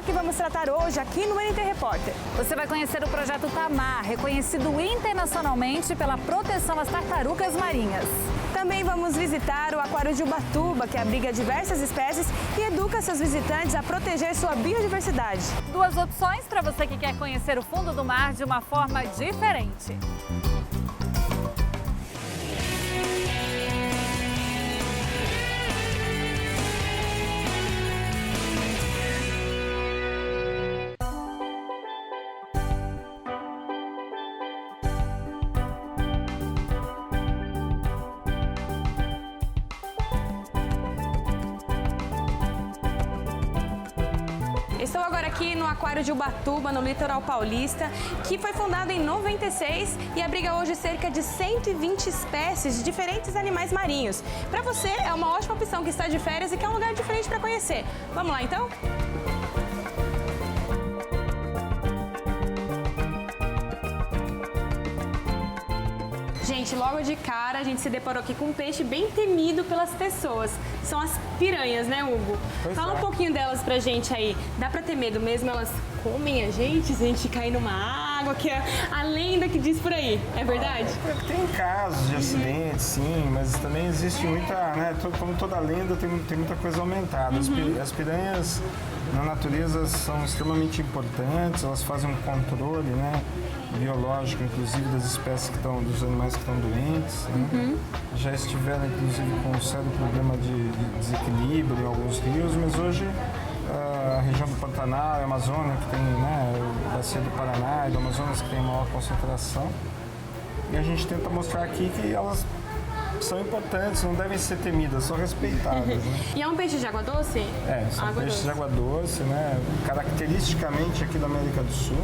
tema que vamos tratar hoje aqui no NT Repórter. Você vai conhecer o projeto Tamar, reconhecido internacionalmente pela proteção às tartarugas marinhas. Também vamos visitar o Aquário de Ubatuba, que abriga diversas espécies e educa seus visitantes a proteger sua biodiversidade. Duas opções para você que quer conhecer o fundo do mar de uma forma diferente. Estou agora aqui no Aquário de Ubatuba, no litoral paulista, que foi fundado em 96 e abriga hoje cerca de 120 espécies de diferentes animais marinhos. Para você é uma ótima opção que está de férias e quer um lugar diferente para conhecer. Vamos lá então? Gente, logo de cara a gente se deparou aqui com um peixe bem temido pelas pessoas. São as piranhas, né, Hugo? Fala um pouquinho delas pra gente aí. Dá pra ter medo mesmo? Elas comem a gente se a gente cair numa água, que é a lenda que diz por aí. É verdade? Tem casos de acidentes, sim, mas também existe muita, né, como toda lenda, tem muita coisa aumentada. As piranhas na natureza são extremamente importantes, elas fazem um controle, né, biológico, inclusive das espécies dos animais que estão doentes, né? Já estiveram, inclusive, com um sério problema de desequilíbrio em alguns rios, mas hoje a região do Pantanal, a Amazônia, que tem, né, o bacia do Paraná e do Amazonas, que tem maior concentração, e a gente tenta mostrar aqui que elas são importantes, não devem ser temidas, são respeitadas. Né? E é um peixe de água doce? É, são peixes de água doce, né? Caracteristicamente aqui da América do Sul.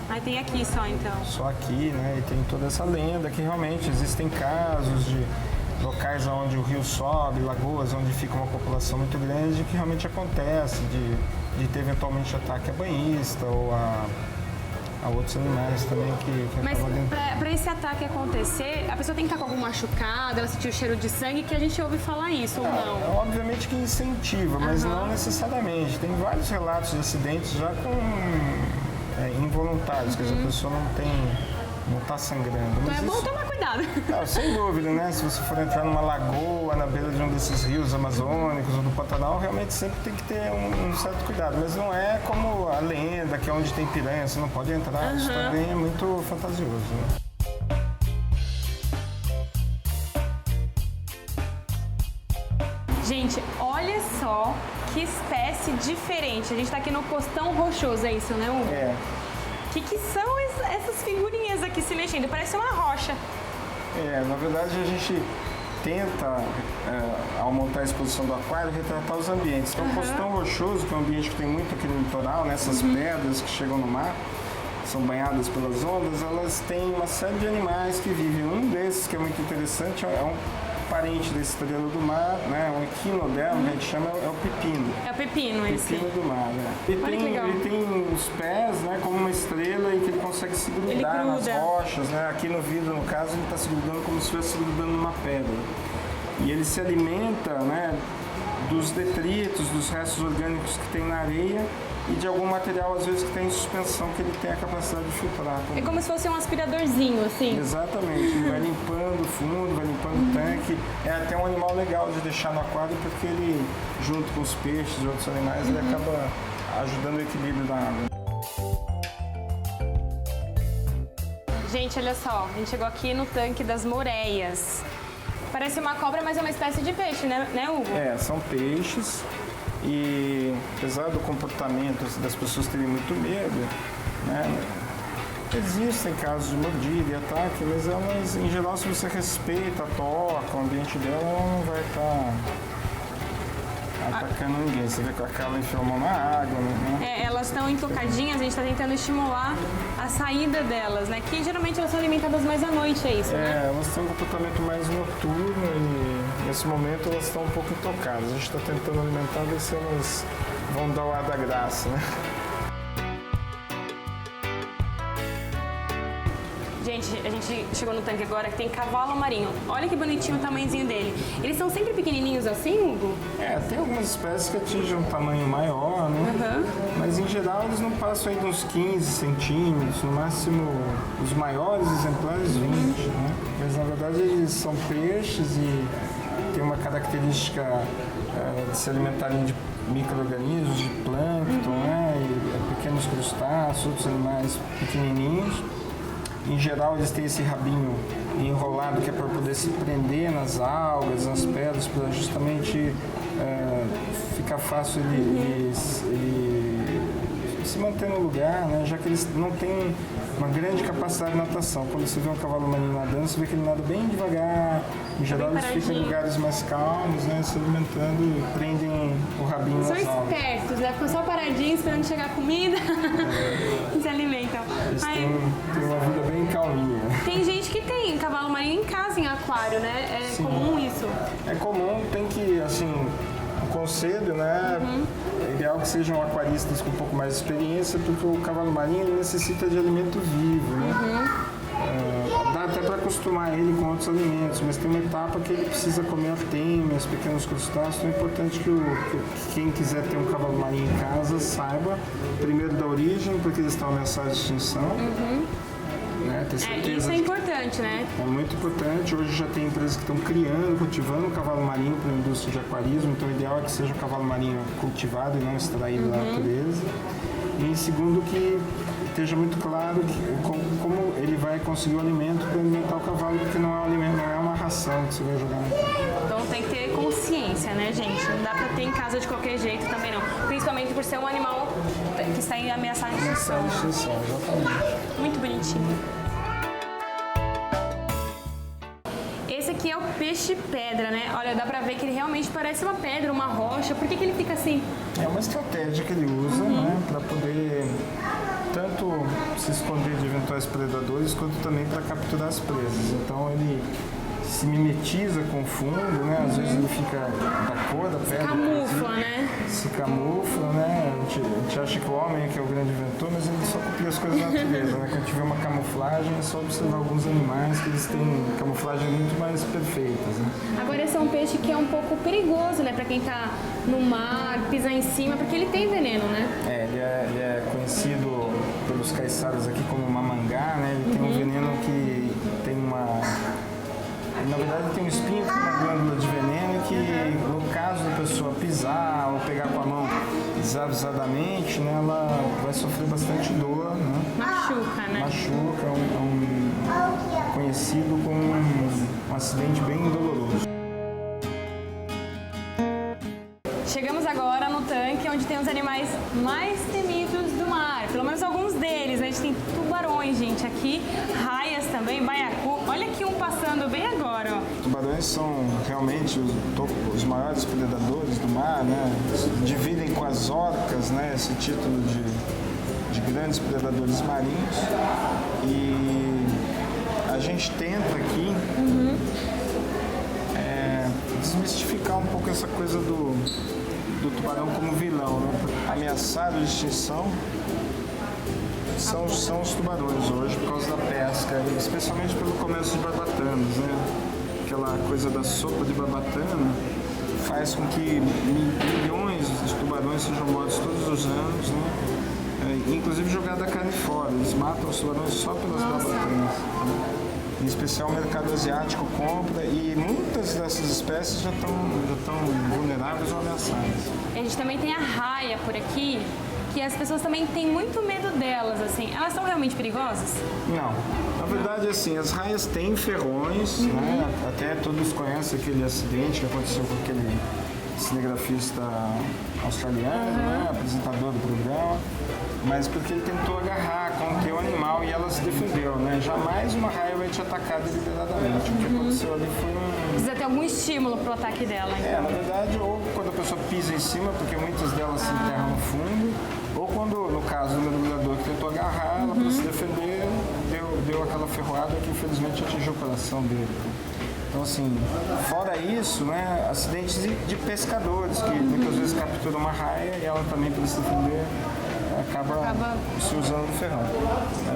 Aí tem aqui só, então? Só aqui, né? E tem toda essa lenda que realmente existem casos de locais onde o rio sobe, lagoas onde fica uma população muito grande, que realmente acontece de ter eventualmente ataque a banhista ou a outros animais também que Mas acabam dentro. para esse ataque acontecer, a pessoa tem que estar com algum machucado, ela sentir o cheiro de sangue, que a gente ouve falar isso, ou não? Obviamente que incentiva, mas não necessariamente. Tem vários relatos de acidentes já com involuntários, quer dizer, a pessoa não está sangrando. Então mas é bom tomar cuidado. Sem dúvida, né? Se você for entrar numa lagoa, na beira de um desses rios amazônicos ou do Pantanal, realmente sempre tem que ter um certo cuidado. Mas não é como a lenda, que é onde tem piranha, você não pode entrar. Isso também é muito fantasioso, né? Gente, olha só que espécie diferente. A gente está aqui no Costão Rochoso, é isso, né, Hugo? É. O que são essas figurinhas aqui se mexendo? Parece uma rocha. Na verdade a gente tenta, ao montar a exposição do aquário, retratar os ambientes. Então o Costão Rochoso, que é um ambiente que tem muito aqui no litoral, né, essas pedras que chegam no mar, são banhadas pelas ondas, elas têm uma série de animais que vivem. Um desses, que é muito interessante, é um parente da estrela do mar, né? Um equinodermo, que a gente chama, é o pepino. É o pepino esse. Pepino do mar, né? Ele tem os pés, né, como uma estrela e que ele consegue se grudar nas rochas, né? Aqui no vidro, no caso, ele está se grudando como se estivesse se grudando numa pedra. E ele se alimenta, né, dos detritos, dos restos orgânicos que tem na areia e de algum material, às vezes, que tem em suspensão, que ele tem a capacidade de filtrar. É como se fosse um aspiradorzinho, assim. Exatamente. Ele vai limpando o fundo, vai limpando o tanque. É até um animal legal de deixar no aquário, porque ele, junto com os peixes e outros animais, ele acaba ajudando o equilíbrio da água. Gente, olha só. A gente chegou aqui no tanque das moreias. Parece uma cobra, mas é uma espécie de peixe, né, Hugo? São peixes. E apesar do comportamento das pessoas terem muito medo, né, existem casos de mordida e ataque, mas elas, em geral, se você respeita, toca o ambiente dela, ela não vai estar atacando ninguém. Você vê que acaba enfiando a mão na água, né? Elas estão intocadinhas, a gente está tentando estimular a saída delas, né? Que geralmente elas são alimentadas mais à noite, é isso, né? Elas têm um comportamento mais noturno e nesse momento elas estão um pouco intocadas. A gente está tentando alimentar, ver se elas vão dar o ar da graça, né? Gente, a gente chegou no tanque agora que tem cavalo marinho. Olha que bonitinho o tamanhozinho dele. Eles são sempre pequenininhos assim, Hugo? Tem algumas espécies que atingem um tamanho maior, né? Mas geral, eles não passam aí de uns 15 centímetros, no máximo os maiores exemplares 20, né? Mas na verdade eles são peixes e tem uma característica de se alimentarem de micro-organismos, de plâncton, né? E pequenos crustáceos, outros animais pequenininhos. Em geral, eles têm esse rabinho enrolado que é para poder se prender nas algas, nas pedras, para justamente ficar fácil ele se manter no lugar, né? Já que eles não têm uma grande capacidade de natação. Quando você vê um cavalo marinho nadando, você vê que ele nada bem devagar. Em geral, eles ficam em lugares mais calmos, né? Se alimentando e prendem o rabinho nas algas. São espertos, né? Ficam só paradinhos esperando chegar a comida e se alimentam. Eles têm uma vida bem calminha. Tem gente que tem cavalo marinho em casa, em aquário, né? É comum isso? É comum, tem que, assim, um conselho, né? É ideal que sejam aquaristas com um pouco mais de experiência, porque o cavalo marinho ele necessita de alimento vivo, né? Dá até para acostumar ele com outros alimentos, mas tem uma etapa que ele precisa comer artêmias, pequenos crustáceos. Então é importante que quem quiser ter um cavalo marinho em casa saiba, primeiro, da origem, porque eles estão ameaçados de extinção. Né? Ter certeza Isso é importante, né? É muito importante. Hoje já tem empresas que estão criando, cultivando o cavalo marinho para a indústria de aquarismo, então o ideal é que seja o cavalo marinho cultivado e não extraído da natureza. E segundo, que esteja muito claro como ele vai conseguir o alimento para alimentar o cavalo, porque não é um alimento, não é uma ração que você vai jogar no cavalo. Então tem que ter consciência, né, gente? Não dá pra ter em casa de qualquer jeito também não. Principalmente por ser um animal que está em ameaçado de extinção. Exatamente. Muito bonitinho. Esse aqui é o peixe-pedra, né? Olha, dá pra ver que ele realmente parece uma pedra, uma rocha. Por que ele fica assim? É uma estratégia que ele usa, né, para poder tanto se esconder de eventuais predadores, quanto também para capturar as presas. Então ele se mimetiza com o fundo, né? Às vezes ele fica da cor da pedra. Camufla, né? Se camufla, né? A gente acha que o homem é que é o grande inventor, mas ele só copia as coisas da natureza, né? Quando a gente vê uma camuflagem, é só observar alguns animais que eles têm camuflagens muito mais perfeitas, né? Agora esse é um peixe que é um pouco perigoso, né? Pra quem tá no mar, pisar em cima, porque ele tem veneno, né? Ele é conhecido pelos caiçaras aqui como mamangá, né? Ele tem um veneno que tem uma... Na verdade, tem um espinho com uma glândula de veneno que, no caso da pessoa pisar ou pegar com a mão desavisadamente, né, ela vai sofrer bastante dor, né? Machuca, né? Machuca, é conhecido como um acidente bem doloroso. Chegamos agora no tanque onde tem os animais mais temidos do mar. Pelo menos alguns deles, né? A gente tem tubarões, gente, aqui, raias também, baiacu. Olha aqui um passando bem agora, ó. Tubarões são realmente os maiores predadores do mar, né? Dividem com as orcas, né, esse título de grandes predadores marinhos. E a gente tenta aqui desmistificar um pouco essa coisa do tubarão como vilão, né? Ameaçado de extinção são os tubarões hoje por causa da pesca, especialmente pelo comércio de barbatanas, né? Aquela coisa da sopa de barbatana faz com que milhões de tubarões sejam mortos todos os anos, né? Inclusive jogada a carne fora, eles matam os tubarões só pelas barbatanas, né? Em especial o mercado asiático compra e muitas dessas espécies já estão vulneráveis ou ameaçadas. A gente também tem a raia por aqui, que as pessoas também têm muito medo delas, assim. Elas são realmente perigosas? Não. Na verdade, assim, as raias têm ferrões, né? Até todos conhecem aquele acidente que aconteceu com aquele cinegrafista australiano, né? Apresentador do programa. Mas porque ele tentou agarrar, conter o animal e ela se defendeu, né? Jamais uma raia vai te atacar deliberadamente. O que aconteceu ali foi Precisa ter algum estímulo pro ataque dela, então. na verdade, ou quando a pessoa pisa em cima, porque muitas delas se enterram no fundo, ou quando, no caso do mergulhador que tentou agarrar, ela para se defender, deu aquela ferroada que infelizmente atingiu o coração dele. Então, assim, fora isso, né, acidentes de pescadores, que muitas vezes capturam uma raia e ela também, para se defender, acaba se usando do ferrão.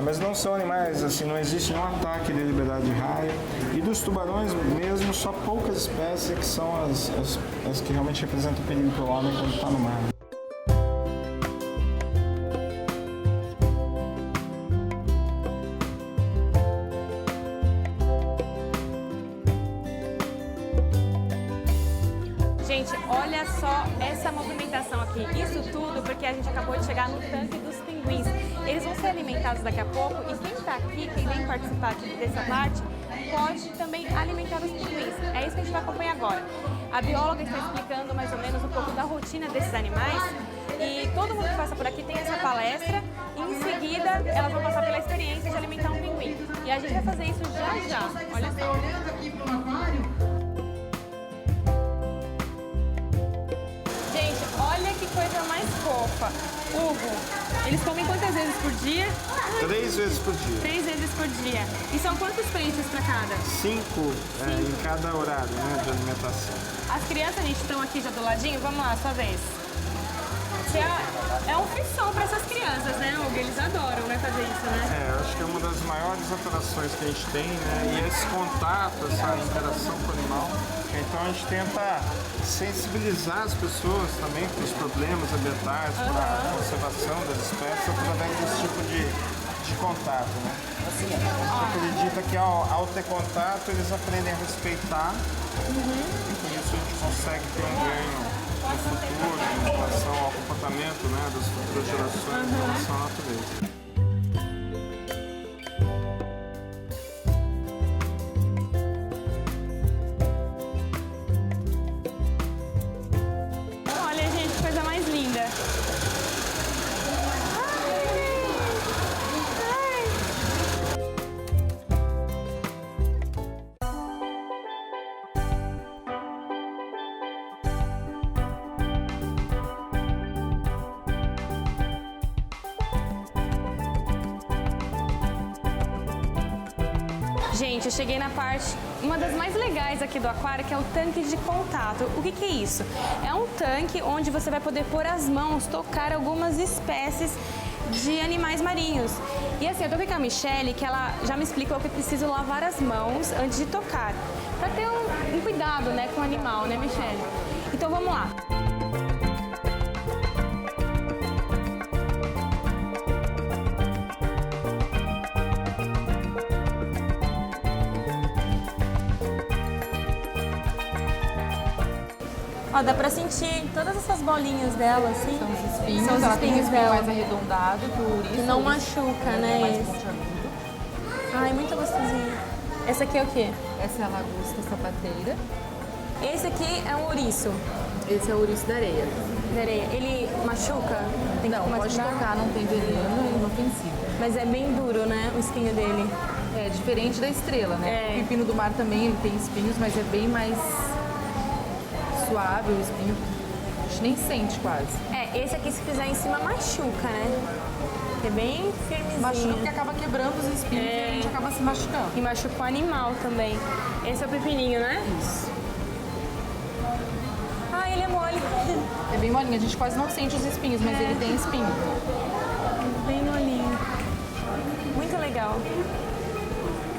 Mas não são animais, assim, não existe nenhum ataque deliberado de raia. E dos tubarões mesmo, só poucas espécies que são as que realmente representam perigo para o homem quando está no mar. olha só essa movimentação aqui. Isso tudo porque a gente acabou de chegar no tanque dos pinguins. Eles vão ser alimentados daqui a pouco e quem está aqui, quem vem participar aqui dessa parte, pode também alimentar os pinguins. É isso que a gente vai acompanhar agora. A bióloga está explicando mais ou menos um pouco da rotina desses animais e todo mundo que passa por aqui tem essa palestra e em seguida elas vão passar pela experiência de alimentar um pinguim. E a gente vai fazer isso já já. Olha só. Gente, olha que coisa mais fofa. Hugo, eles comem quantas vezes por dia? 3 vezes por dia. 3 vezes por dia. E são quantos peixes para cada? 5 em cada horário, né, de alimentação. As crianças, a gente, estão aqui já do ladinho. Vamos lá, sua vez. É um frição para essas crianças, né, Hugo? Eles adoram, né, fazer isso, né? Eu acho que é uma das maiores atrações que a gente tem, né? E esse contato, essa interação com o animal. Então a gente tenta sensibilizar as pessoas também para os problemas ambientais, para a conservação das espécies, através desse tipo de contato, né? A gente acredita que ao ter contato, eles aprendem a respeitar e com isso a gente consegue ter um ganho no futuro em relação ao comportamento, né, das futuras gerações em relação à natureza. Olha, gente, que coisa mais linda. Gente, eu cheguei na parte, uma das mais legais aqui do aquário, que é o tanque de contato. O que é isso? É um tanque onde você vai poder pôr as mãos, tocar algumas espécies de animais marinhos. E assim, eu tô aqui com a Michelle, que ela já me explicou que eu preciso lavar as mãos antes de tocar, para ter um cuidado, né, com o animal, né, Michelle? Então vamos lá. Ó, dá pra sentir todas essas bolinhas dela, assim. São os espinhos, São os ela tem um espinhos espinho dela. mais arredondado que o ouriço. Que não o ouriço machuca, é né, mais esse? pontiagudo. Ai, muito gostosinho. Essa aqui é o quê? Essa é a lagosta sapateira. Esse aqui é um ouriço Esse é o ouriço da areia. de areia. Ele machuca? Tem Não, que pode machucar? tocar, não tem veneno e inofensivo. Mas é bem duro, né, o espinho dele. É diferente da estrela, né? É. O pepino do mar também ele tem espinhos, mas é bem mais suave o espinho. A gente nem sente quase. É, esse aqui se fizer em cima machuca, né? É bem firmezinho. Machuca porque acaba quebrando os espinhos e a gente acaba se machucando. E machuca o animal também. Esse é o pepininho, né? Isso. Ah, ele é mole. É bem molinho, a gente quase não sente os espinhos, mas ele tem espinho. Bem molinho. Muito legal.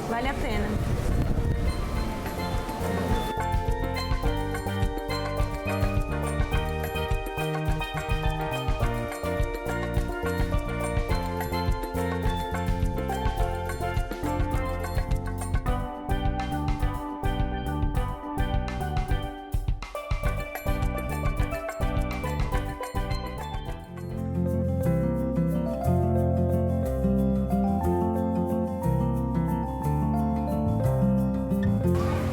Vale a pena.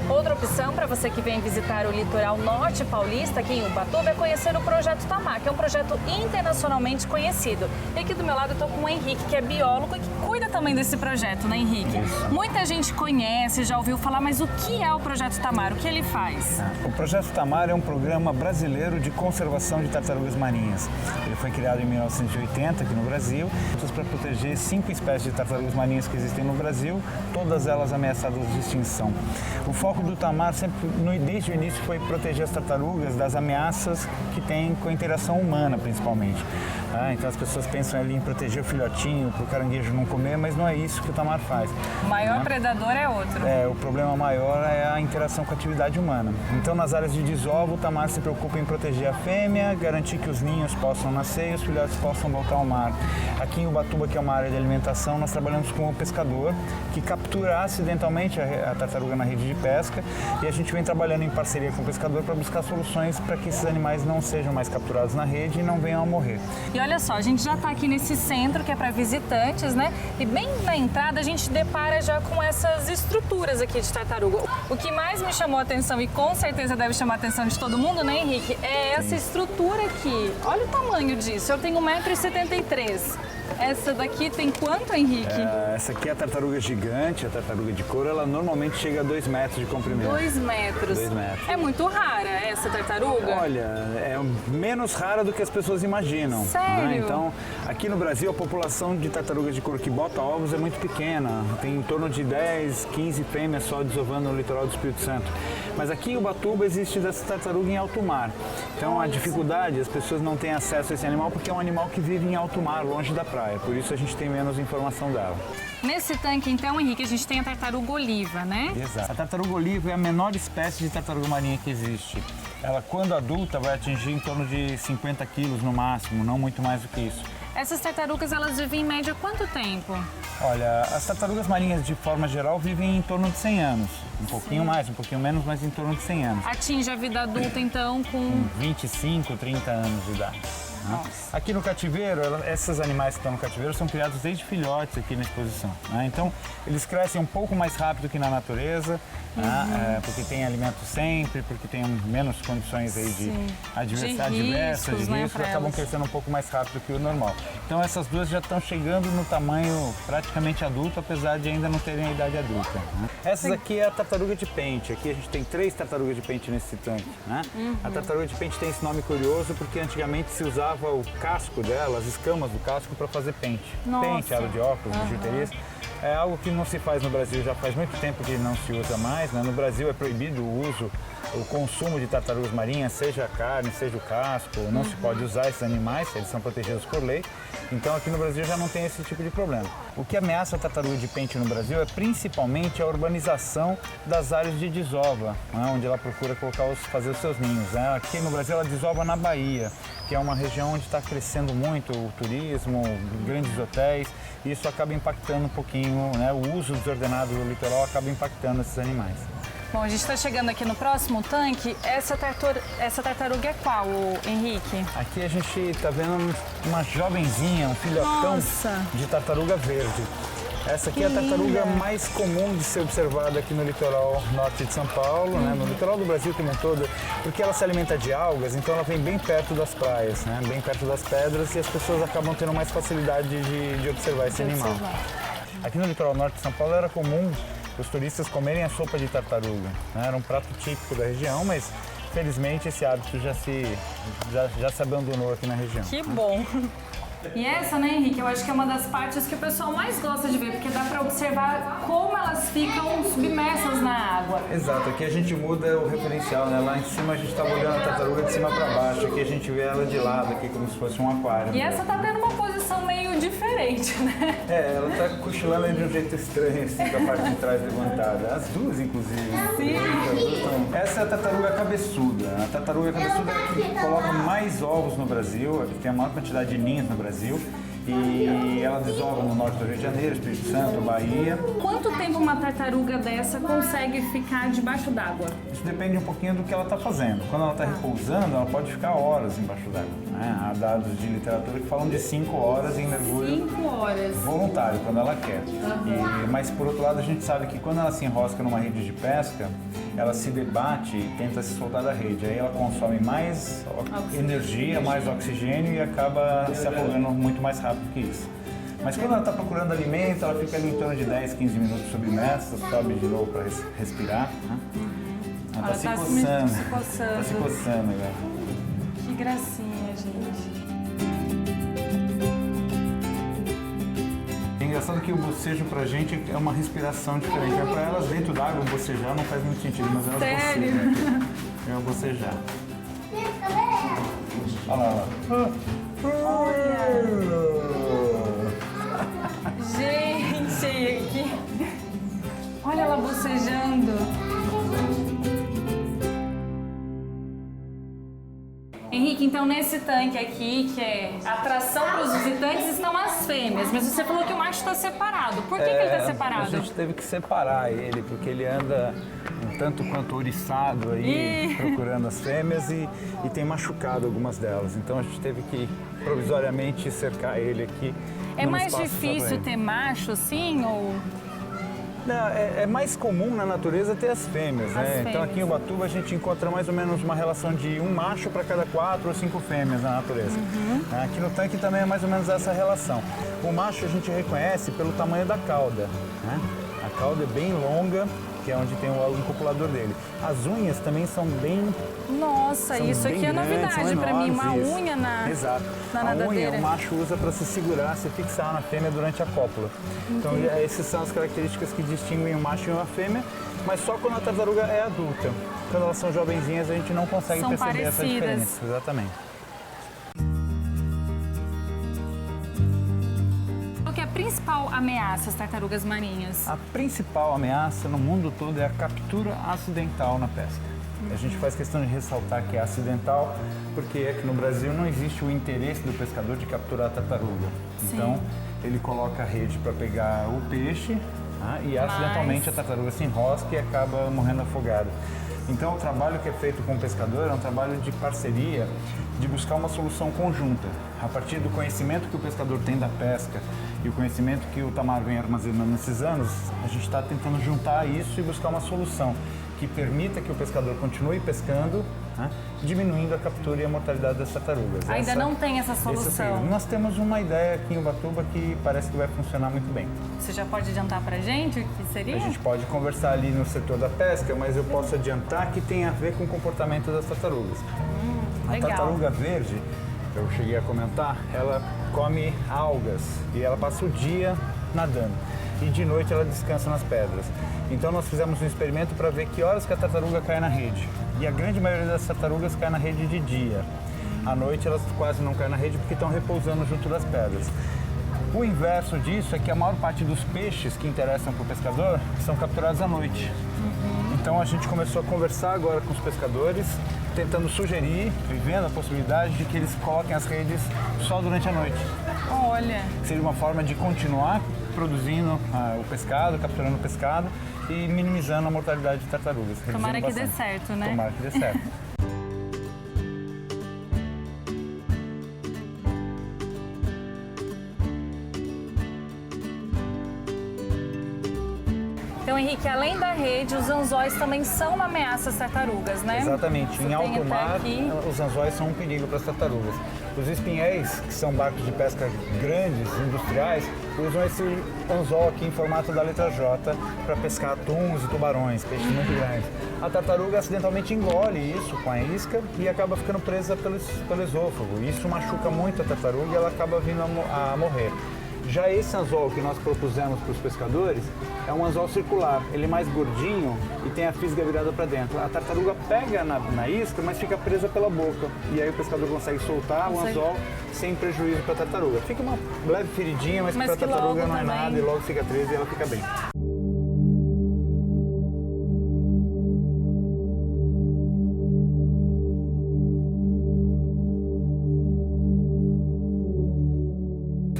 Outra opção para você que vem visitar o litoral norte paulista, aqui em Ubatuba, é conhecer o Projeto Tamar, que é um projeto internacionalmente conhecido. E aqui do meu lado eu estou com o Henrique, que é biólogo e que cuida também desse projeto, né, Henrique? Isso. Muita gente conhece, já ouviu falar, mas o que é o Projeto Tamar? O que ele faz? O Projeto Tamar é um programa brasileiro de conservação de tartarugas marinhas. Ele foi criado em 1980 aqui no Brasil, para proteger 5 espécies de tartarugas marinhas que existem no Brasil, todas elas ameaçadas de extinção. O foco do Tamar sempre, desde o início, foi proteger as tartarugas das ameaças que tem com a interação humana, principalmente. Então as pessoas pensam ali em proteger o filhotinho, para o caranguejo não comer, mas não é isso que o tamar faz. O maior predador é outro. O problema maior é a interação com a atividade humana. Então, nas áreas de desovo, o tamar se preocupa em proteger a fêmea, garantir que os ninhos possam nascer e os filhotes possam voltar ao mar. Aqui em Ubatuba, que é uma área de alimentação, nós trabalhamos com o pescador, que captura acidentalmente a tartaruga na rede de pesca, e a gente vem trabalhando em parceria com o pescador para buscar soluções para que esses animais não sejam mais capturados na rede e não venham a morrer. E olha só, a gente já está aqui nesse centro que é para visitantes, né? E bem na entrada a gente depara já com essas estruturas aqui de tartaruga. O que mais me chamou a atenção e com certeza deve chamar a atenção de todo mundo, né, Henrique? É essa estrutura aqui. Olha o tamanho disso. Eu tenho 1,73 m. Essa daqui tem quanto, Henrique? Essa aqui é a tartaruga gigante, a tartaruga de couro, ela normalmente chega a 2 metros de comprimento. 2 metros. 2 metros. É muito rara essa tartaruga? Olha, é menos rara do que as pessoas imaginam. Sério? Né? Então, aqui no Brasil, a população de tartarugas de couro que bota ovos é muito pequena. Tem em torno de 10, 15 fêmeas só desovando no litoral do Espírito Santo. Mas aqui em Ubatuba existe dessa tartaruga em alto mar. Então, a dificuldade, as pessoas não têm acesso a esse animal porque é um animal que vive em alto mar, longe da praia. Por isso a gente tem menos informação dela. Nesse tanque, então, Henrique, a gente tem a tartaruga oliva, né? Exato. A tartaruga oliva é a menor espécie de tartaruga marinha que existe. Ela, quando adulta, vai atingir em torno de 50 quilos no máximo, não muito mais do que isso. Essas tartarugas, elas vivem em média quanto tempo? Olha, as tartarugas marinhas, de forma geral, vivem em torno de 100 anos. Um pouquinho mais, um pouquinho menos, mas em torno de 100 anos. Atinge a vida adulta, então, com 25, 30 anos de idade. Aqui no cativeiro, esses animais que estão no cativeiro são criados desde filhotes aqui na exposição. Então, eles crescem um pouco mais rápido que na natureza, porque tem alimento sempre, porque tem menos condições aí de adversas, de riscos, acabam crescendo um pouco mais rápido que o normal. Então, essas duas já estão chegando no tamanho praticamente adulto, apesar de ainda não terem a idade adulta. Essas aqui é a tartaruga de pente. Aqui a gente tem 3 tartarugas de pente nesse tanque. A tartaruga de pente tem esse nome curioso porque antigamente se usava o casco dela, as escamas do casco, para fazer pente. Nossa. Pente, aro de óculos, bijuterias. É algo que não se faz no Brasil, já faz muito tempo que não se usa mais. No Brasil é proibido o uso, o consumo de tartarugas marinhas, seja a carne, seja o casco. Não se pode usar esses animais, eles são protegidos por lei. Então aqui no Brasil já não tem esse tipo de problema. O que ameaça a tartaruga de pente no Brasil é principalmente a urbanização das áreas de desova, onde ela procura fazer os seus ninhos. Aqui no Brasil ela desova na Bahia, que é uma região onde está crescendo muito o turismo, grandes hotéis, e isso acaba impactando um pouquinho, o uso desordenado do litoral acaba impactando esses animais. Bom, a gente está chegando aqui no próximo tanque. Essa tartaruga é qual, Henrique? Aqui a gente está vendo uma jovenzinha, um filhotão de tartaruga verde. Essa aqui é a tartaruga mais comum de ser observada aqui no litoral norte de São Paulo, no litoral do Brasil como um todo, porque ela se alimenta de algas, então ela vem bem perto das praias, bem perto das pedras, e as pessoas acabam tendo mais facilidade de observar esse animal. Aqui no litoral norte de São Paulo era comum os turistas comerem a sopa de tartaruga. Era um prato típico da região, mas felizmente esse hábito já se abandonou aqui na região. Que bom! E essa, né, Henrique, eu acho que é uma das partes que o pessoal mais gosta de ver, porque dá para observar como elas ficam submersas na água. Exato, aqui a gente muda o referencial, Lá em cima a gente estava olhando a tartaruga de cima para baixo, aqui a gente vê ela de lado, aqui como se fosse um aquário. E essa tá tendo uma posição meio diferente, né? Ela tá cochilando de um jeito estranho, assim, com a parte de trás levantada. As duas, inclusive. Sim. Essa é a tartaruga cabeçuda. A tartaruga cabeçuda é a que coloca mais ovos no Brasil, a que tem a maior quantidade de ninhos no Brasil. E ela desova no norte do Rio de Janeiro, Espírito Santo, Bahia. Quanto tempo uma tartaruga dessa consegue ficar debaixo d'água? Isso depende um pouquinho do que ela está fazendo. Quando ela está repousando, ela pode ficar horas embaixo d'água. Há dados de literatura que falam de 5 horas em mergulho 5 horas. voluntário, quando ela quer. Mas, por outro lado, a gente sabe que quando ela se enrosca numa rede de pesca, ela se debate e tenta se soltar da rede. Aí ela consome mais energia, mais oxigênio e acaba se afogando muito mais rápido que isso. Mas quando ela está procurando alimento, ela fica ali em torno de 10, 15 minutos submersa, sobe de novo para respirar. Ela está se coçando. Está se coçando agora. Que gracinha, gente. É engraçado que o bocejo pra gente é uma respiração diferente. Para elas dentro d'água bocejar não faz muito sentido, mas elas bocejam. É bocejar. Olha lá, olha lá. Gente, que... olha ela bocejando. Henrique, então nesse tanque aqui, que é atração para os visitantes, estão as fêmeas. Mas você falou que o macho está separado. Por que ele está separado? A gente teve que separar ele, porque ele anda um tanto quanto oriçado aí, procurando as fêmeas e tem machucado algumas delas. Então a gente teve que provisoriamente cercar ele aqui. É mais difícil ter macho, sim, ou... Não, é mais comum na natureza ter as fêmeas, né? Então aqui em Ubatuba a gente encontra mais ou menos uma relação de um macho para cada 4 ou 5 fêmeas na natureza. Aqui no tanque também é mais ou menos essa relação. O macho a gente reconhece pelo tamanho da cauda, né? A cauda é bem longa, que é onde tem o órgão copulador dele. As unhas também são bem... Nossa, isso aqui é novidade para mim, uma unha na nadadeira. A unha o macho usa para se segurar, se fixar na fêmea durante a cópula. Então essas são as características que distinguem o macho e uma fêmea, mas só quando a tartaruga é adulta. Quando elas são jovenzinhas a gente não consegue perceber essa diferença. Exatamente. Qual que é a principal ameaça às tartarugas marinhas? A principal ameaça no mundo todo é a captura acidental na pesca. A gente faz questão de ressaltar que é acidental, porque aqui no Brasil não existe o interesse do pescador de capturar a tartaruga. Então, ele coloca a rede para pegar o peixe e acidentalmente a tartaruga se enrosca e acaba morrendo afogada. Então, o trabalho que é feito com o pescador é um trabalho de parceria, de buscar uma solução conjunta. A partir do conhecimento que o pescador tem da pesca e o conhecimento que o Tamar vem armazenando nesses anos, a gente está tentando juntar isso e buscar uma solução que permita que o pescador continue pescando, diminuindo a captura e a mortalidade das tartarugas. Ainda não tem essa solução? Nós temos uma ideia aqui em Ubatuba que parece que vai funcionar muito bem. Você já pode adiantar para a gente o que seria? A gente pode conversar ali no setor da pesca, mas eu posso adiantar que tem a ver com o comportamento das tartarugas. A tartaruga verde, eu cheguei a comentar, ela come algas e ela passa o dia nadando. E de noite ela descansa nas pedras. Então nós fizemos um experimento para ver que horas que a tartaruga cai na rede. E a grande maioria das tartarugas cai na rede de dia. À noite elas quase não caem na rede porque estão repousando junto das pedras. O inverso disso é que a maior parte dos peixes que interessam para o pescador são capturados à noite. Então a gente começou a conversar agora com os pescadores, tentando sugerir, vivendo a possibilidade de que eles coloquem as redes só durante a noite. Olha! Seria uma forma de continuar produzindo o pescado, capturando o pescado e minimizando a mortalidade de tartarugas. Tomara que dê certo, né? Tomara que dê certo. Então, Henrique, além da rede, os anzóis também são uma ameaça às tartarugas, né? Exatamente. Em alto mar, os anzóis são um perigo para as tartarugas. Os espinhéis, que são barcos de pesca grandes, industriais, usam esse anzol aqui em formato da letra J para pescar atuns e tubarões, peixes muito grandes. A tartaruga acidentalmente engole isso com a isca e acaba ficando presa pelo esôfago. Isso machuca muito a tartaruga e ela acaba vindo a morrer. Já esse anzol que nós propusemos para os pescadores é um anzol circular. Ele é mais gordinho e tem a fisga virada para dentro. A tartaruga pega na isca, mas fica presa pela boca. E aí o pescador consegue soltar o anzol sem prejuízo para a tartaruga. Fica uma leve feridinha, mas para a tartaruga não é nada e logo cicatriza e ela fica bem.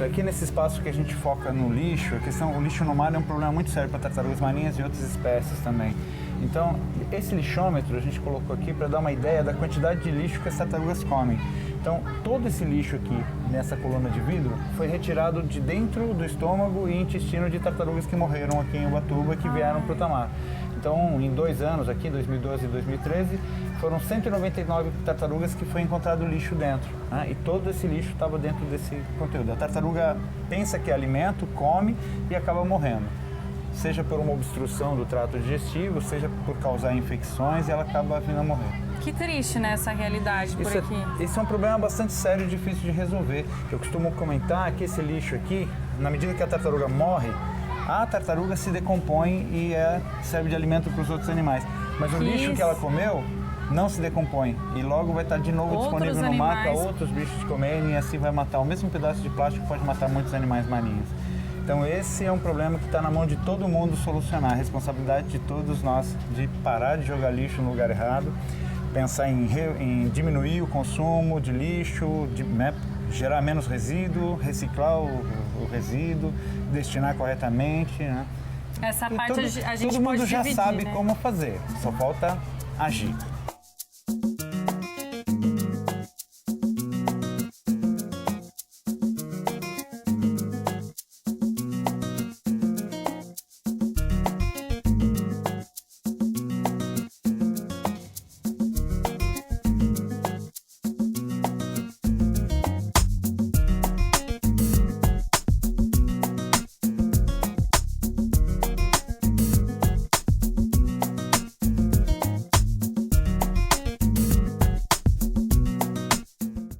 Aqui nesse espaço que a gente foca no lixo, o lixo no mar é um problema muito sério para tartarugas marinhas e outras espécies também. Então, esse lixômetro a gente colocou aqui para dar uma ideia da quantidade de lixo que as tartarugas comem. Então, todo esse lixo aqui, nessa coluna de vidro, foi retirado de dentro do estômago e intestino de tartarugas que morreram aqui em Ubatuba, que vieram para o Tamar. Então, em 2 anos aqui, 2012 e 2013, foram 199 tartarugas que foi encontrado lixo dentro. Né? E todo esse lixo estava dentro desse conteúdo. A tartaruga pensa que é alimento, come e acaba morrendo. Seja por uma obstrução do trato digestivo, seja por causar infecções e ela acaba vindo a morrer. Que triste, né, essa realidade por aqui. Esse é um problema bastante sério e difícil de resolver. Eu costumo comentar que esse lixo aqui, na medida que a tartaruga morre, a tartaruga se decompõe e serve de alimento para os outros animais. Mas o lixo que ela comeu não se decompõe e logo vai estar de novo Outros disponível no mar para animais. outros bichos comerem e assim vai matar. O mesmo pedaço de plástico pode matar muitos animais marinhos. Então esse é um problema que está na mão de todo mundo solucionar. A responsabilidade de todos nós de parar de jogar lixo no lugar errado, pensar em diminuir o consumo de lixo, gerar menos resíduo, reciclar o resíduo, destinar corretamente. Né? Essa E parte a gente todo mundo pode já dividir, sabe né? como fazer, só falta agir.